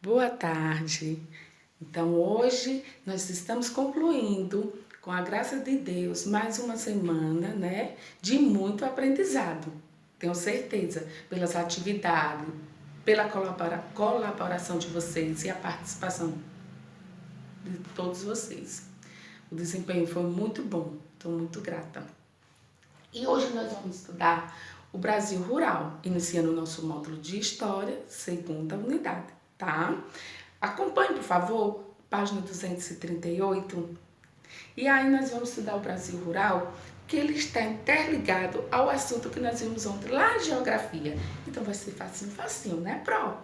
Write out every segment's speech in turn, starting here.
Boa tarde. Então, hoje nós estamos concluindo, com a graça de Deus, mais uma semana, né, de muito aprendizado. Tenho certeza, pelas atividades, pela colaboração de vocês e a participação de todos vocês. O desempenho foi muito bom, estou muito grata. E hoje nós vamos estudar o Brasil Rural, iniciando o nosso módulo de História, segunda unidade, tá? Acompanhe, por favor, página 238. E aí nós vamos estudar o Brasil Rural, que ele está interligado ao assunto que nós vimos ontem, lá a geografia. Então vai ser facinho, facinho, né, Pro?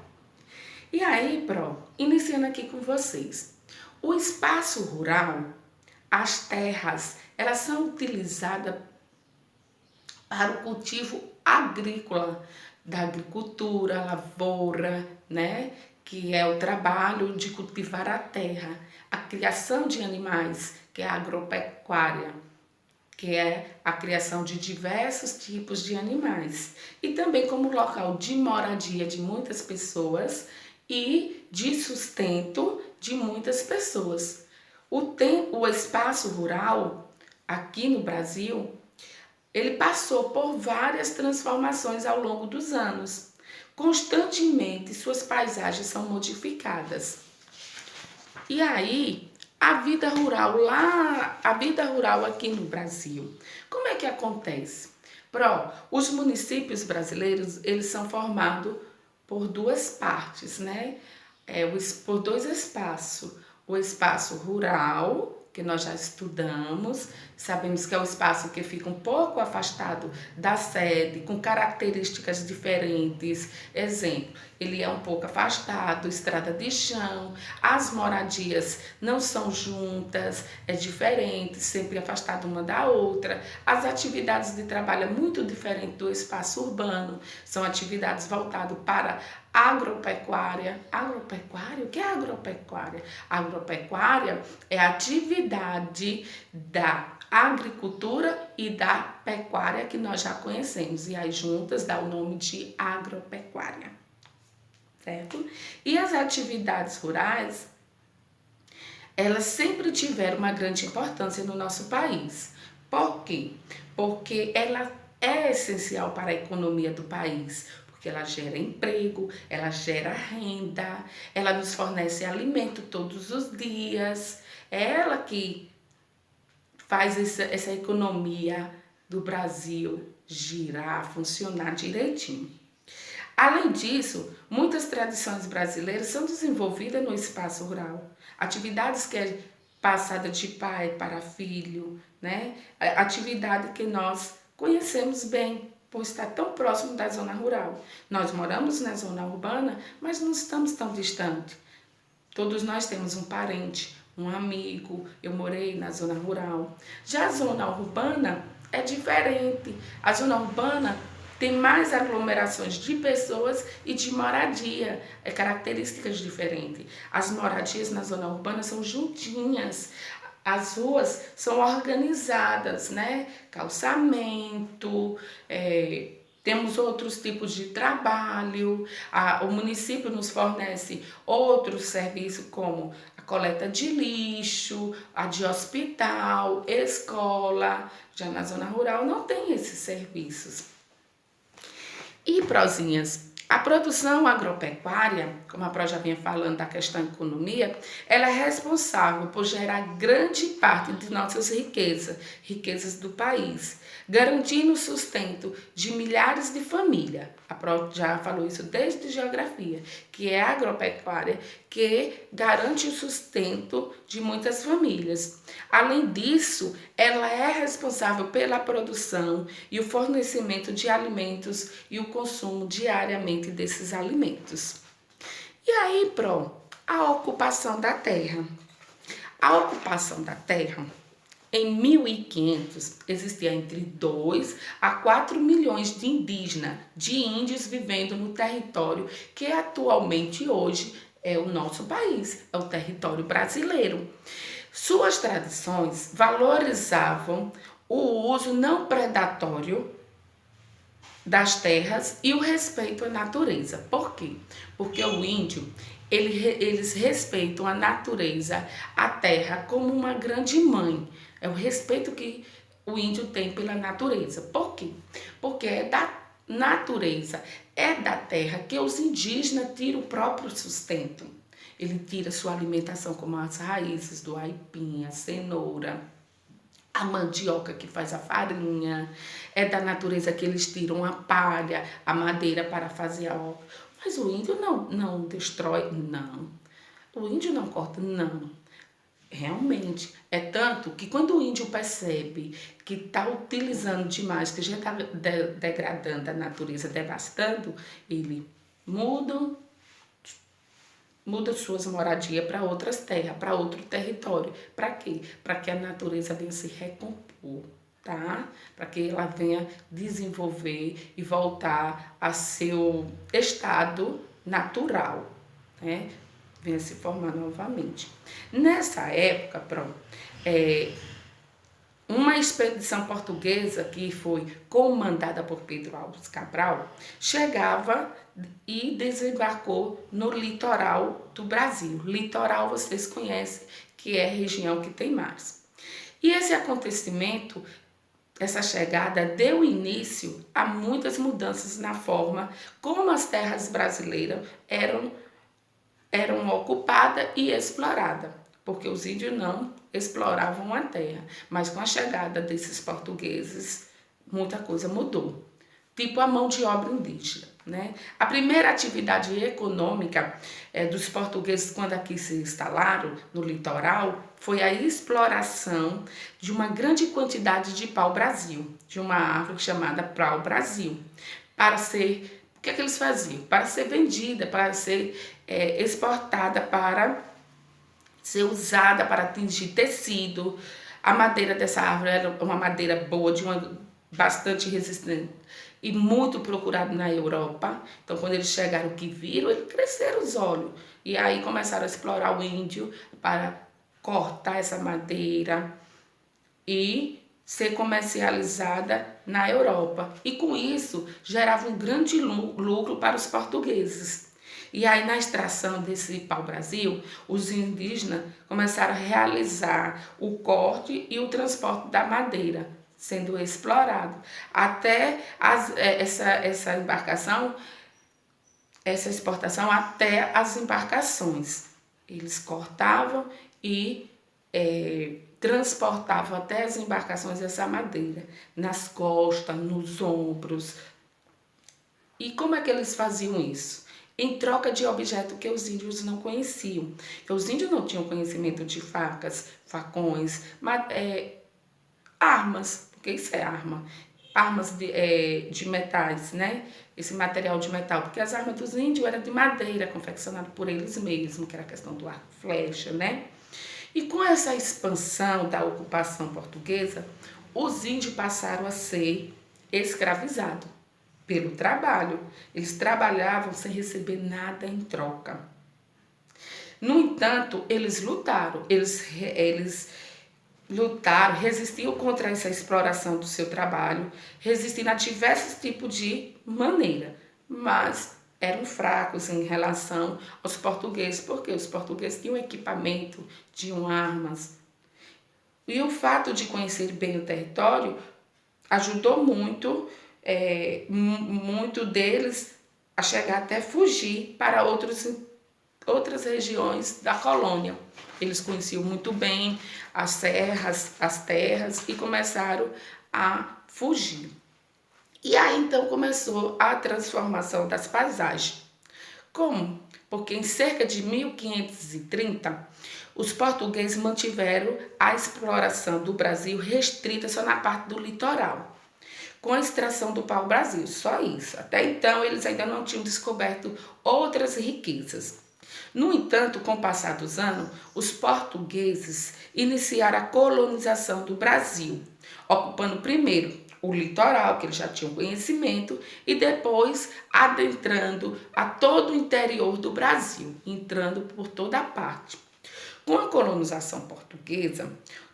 E aí, Pro, iniciando aqui com vocês. O espaço rural, as terras, elas são utilizadas para o cultivo agrícola, da agricultura, a lavoura, né? Que é o trabalho de cultivar a terra, a criação de animais, que é a agropecuária, que é a criação de diversos tipos de animais, e também como local de moradia de muitas pessoas e de sustento de muitas pessoas. O espaço rural aqui no Brasil, ele passou por várias transformações ao longo dos anos. Constantemente suas paisagens são modificadas. E aí, a vida rural aqui no Brasil, como é que acontece? Os municípios brasileiros, eles são formados por duas partes, né? Por dois espaços. O espaço rural, que nós já estudamos, sabemos que é o espaço que fica um pouco afastado da sede, com características diferentes. Exemplo, ele é um pouco afastado, estrada de chão, as moradias não são juntas, é diferente, sempre afastado uma da outra. As atividades de trabalho é muito diferente do espaço urbano, são atividades voltadas para agropecuária. Agropecuária? O que é agropecuária? Agropecuária é a atividade da agricultura e da pecuária que nós já conhecemos. E aí juntas dá o nome de agropecuária. Certo? E as atividades rurais, elas sempre tiveram uma grande importância no nosso país. Por quê? Porque ela é essencial para a economia do país, porque ela gera emprego, ela gera renda, ela nos fornece alimento todos os dias, é ela que faz essa economia do Brasil girar, funcionar direitinho. Além disso, muitas tradições brasileiras são desenvolvidas no espaço rural. Atividades que é passada de pai para filho, né? Atividade que nós conhecemos bem, por estar tão próximo da zona rural. Nós moramos na zona urbana, mas não estamos tão distantes. Todos nós temos um parente, um amigo. Eu morei na zona rural. Já a zona urbana é diferente. A zona urbana tem mais aglomerações de pessoas e de moradia, características diferentes. As moradias na zona urbana são juntinhas, as ruas são organizadas, né? Calçamento, temos outros tipos de trabalho, o município nos fornece outros serviços como a coleta de lixo, a de hospital, escola. Já na zona rural não tem esses serviços. E, Prozinhas, a produção agropecuária, como a Pro já vinha falando da questão da economia, ela é responsável por gerar grande parte de nossas riquezas do país, garantindo o sustento de milhares de famílias. A Pro já falou isso desde geografia, que é a agropecuária que garante o sustento de muitas famílias. Além disso, ela é responsável pela produção e o fornecimento de alimentos e o consumo diariamente desses alimentos. E aí, a ocupação da terra. A ocupação da terra, em 1500, existia entre 2 a 4 milhões de indígenas, de índios vivendo no território que atualmente hoje é o nosso país, é o território brasileiro. Suas tradições valorizavam o uso não predatório das terras e o respeito à natureza. Por quê? Porque o índio, eles respeitam a natureza, a terra, como uma grande mãe. É o respeito que o índio tem pela natureza. Por quê? Porque é da natureza, é da terra que os indígenas tiram o próprio sustento. Ele tira sua alimentação, como as raízes do aipim, a cenoura, a mandioca que faz a farinha. É da natureza que eles tiram a palha, a madeira para fazer a obra. Mas o índio não destrói, não. O índio não corta, não. Realmente, é tanto que quando o índio percebe que está utilizando demais, que já está degradando a natureza, devastando, ele muda, muda suas moradias para outras terras, para outro território. Para quê? Para que a natureza venha se recompor, tá? Para que ela venha desenvolver e voltar a seu estado natural, né? Venha se formar novamente. Nessa época, pronto, uma expedição portuguesa que foi comandada por Pedro Álvares Cabral chegava e desembarcou no litoral do Brasil. Litoral vocês conhecem, que é a região que tem mares. E esse acontecimento, essa chegada, deu início a muitas mudanças na forma como as terras brasileiras eram ocupadas e exploradas, porque os índios não exploravam a terra, mas com a chegada desses portugueses, muita coisa mudou, tipo a mão de obra indígena, né? A primeira atividade econômica dos portugueses, quando aqui se instalaram no litoral, foi a exploração de uma grande quantidade de pau-brasil, de uma árvore chamada pau-brasil, para ser... O que é que eles faziam? Para ser vendida, para ser exportada, para ser usada para atingir tecido. A madeira dessa árvore era uma madeira boa, bastante resistente e muito procurada na Europa. Então, quando eles chegaram, que viram, eles cresceram os olhos. E aí começaram a explorar o índio para cortar essa madeira e ser comercializada na Europa. E com isso, gerava um grande lucro para os portugueses. E aí, na extração desse pau-brasil, os indígenas começaram a realizar o corte e o transporte da madeira, sendo explorado. Até essa embarcação, essa exportação até as embarcações. Eles cortavam e transportavam até as embarcações essa madeira, nas costas, nos ombros. E como é que eles faziam isso? Em troca de objetos que os índios não conheciam. Os índios não tinham conhecimento de facas, facões, armas, porque isso é arma. Armas de metais, né? Esse material de metal, porque as armas dos índios eram de madeira, confeccionadas por eles mesmos, que era a questão do arco e flecha, né? E com essa expansão da ocupação portuguesa, os índios passaram a ser escravizados pelo trabalho. Eles trabalhavam sem receber nada em troca. No entanto, eles lutaram, lutaram, resistiam contra essa exploração do seu trabalho, resistindo a diversos tipos de maneira, mas eram fracos em relação aos portugueses, porque os portugueses tinham equipamento, tinham armas. E o fato de conhecer bem o território ajudou muito, muito deles a chegar até fugir para outras regiões da colônia. Eles conheciam muito bem as serras, as terras e começaram a fugir. E aí então começou a transformação das paisagens. Como? Porque em cerca de 1530, os portugueses mantiveram a exploração do Brasil restrita só na parte do litoral, com a extração do pau-brasil, só isso. Até então eles ainda não tinham descoberto outras riquezas. No entanto, com o passar dos anos, os portugueses iniciaram a colonização do Brasil, ocupando primeiro o litoral, que eles já tinham conhecimento, e depois adentrando a todo o interior do Brasil, entrando por toda a parte. Com a colonização portuguesa,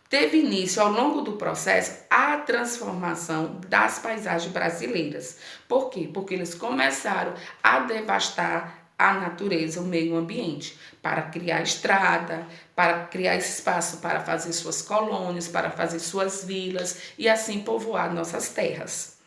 teve início ao longo do processo a transformação das paisagens brasileiras. Por quê? Porque eles começaram a devastar a natureza, o meio ambiente, para criar estrada, para criar espaço para fazer suas colônias, para fazer suas vilas e assim povoar nossas terras.